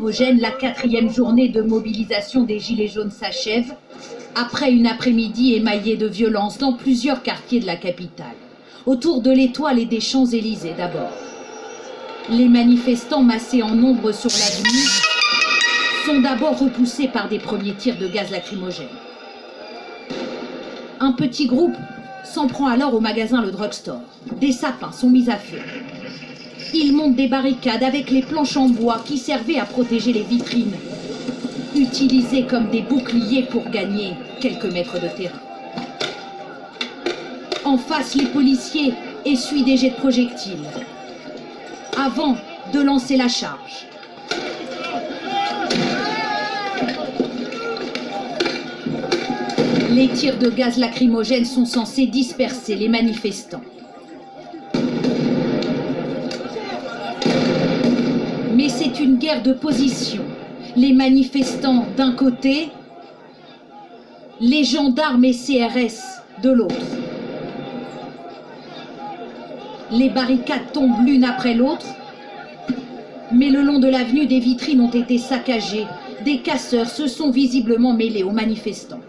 lacrymogènes, la 4e journée de mobilisation des Gilets jaunes s'achève, après une après-midi émaillée de violence dans plusieurs quartiers de la capitale. Autour de l'Étoile et des Champs-Élysées d'abord. Les manifestants massés en nombre sur l'avenue sont d'abord repoussés par des premiers tirs de gaz lacrymogène. Un petit groupe s'en prend alors au magasin Le Drugstore. Des sapins sont mis à feu. Ils montent des barricades avec les planches en bois qui servaient à protéger les vitrines, utilisées comme des boucliers pour gagner quelques mètres de terrain. En face, les policiers essuient des jets de projectiles avant de lancer la charge. Les tirs de gaz lacrymogène sont censés disperser les manifestants. Mais c'est une guerre de position. Les manifestants d'un côté, les gendarmes et CRS de l'autre. Les barricades tombent l'une après l'autre, mais le long de l'avenue, des vitrines ont été saccagées. Des casseurs se sont visiblement mêlés aux manifestants.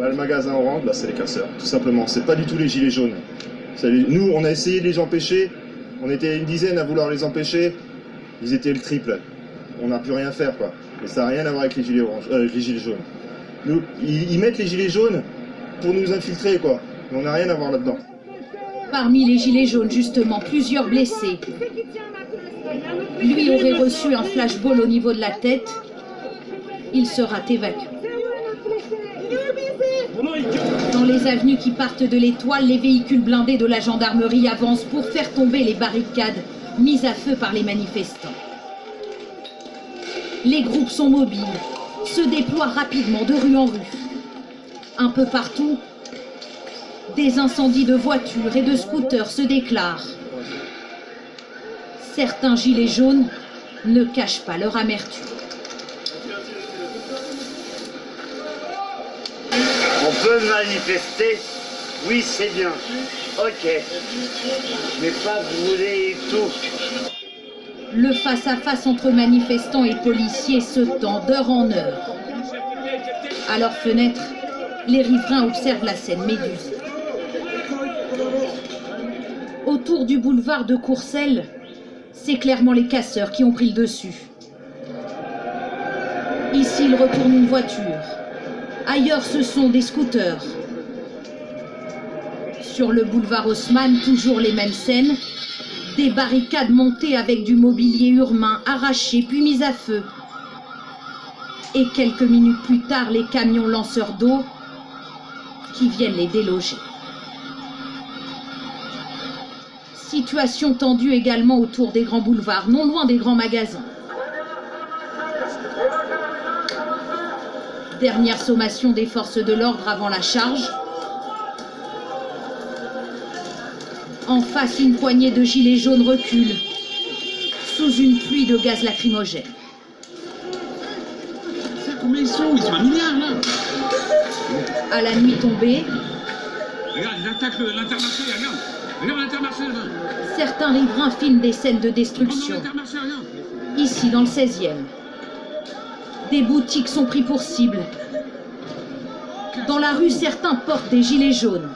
Là, le magasin orange, là, c'est les casseurs, tout simplement. C'est pas du tout les gilets jaunes. Nous, on a essayé de les empêcher. On était une dizaine à vouloir les empêcher. Ils étaient le triple. On n'a pu rien faire, quoi. Et ça n'a rien à voir avec les gilets jaunes. Nous, ils mettent les gilets jaunes pour nous infiltrer, quoi. Mais on n'a rien à voir là-dedans. Parmi les gilets jaunes, justement, plusieurs blessés. Lui aurait reçu un flashball au niveau de la tête. Il sera évacué. Dans les avenues qui partent de l'Étoile, les véhicules blindés de la gendarmerie avancent pour faire tomber les barricades mises à feu par les manifestants. Les groupes sont mobiles, se déploient rapidement de rue en rue. Un peu partout, des incendies de voitures et de scooters se déclarent. Certains gilets jaunes ne cachent pas leur amertume. On peut manifester, oui c'est bien, ok, mais pas brûler tout. Le face-à-face entre manifestants et policiers se tend d'heure en heure. À leurs fenêtres, les riverains observent la scène médusée. Autour du boulevard de Courcelles, c'est clairement les casseurs qui ont pris le dessus. Ici, ils retournent une voiture. Ailleurs, ce sont des scooters. Sur le boulevard Haussmann, toujours les mêmes scènes. Des barricades montées avec du mobilier urbain arraché puis mis à feu. Et quelques minutes plus tard, les camions lanceurs d'eau qui viennent les déloger. Situation tendue également autour des grands boulevards, non loin des grands magasins. Dernière sommation des forces de l'ordre avant la charge. En face, une poignée de gilets jaunes recule, sous une pluie de gaz lacrymogène. Combien ils sont un milliard, là. À la nuit tombée, regarde, ils attaquent l'Intermarché, regarde. Regarde l'Intermarché, là. Certains riverains filment des scènes de destruction. Ici, dans le 16e. Des boutiques sont pris pour cible. Dans la rue, certains portent des gilets jaunes.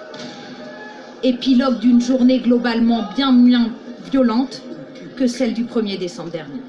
Épilogue d'une journée globalement bien moins violente que celle du 1er décembre dernier.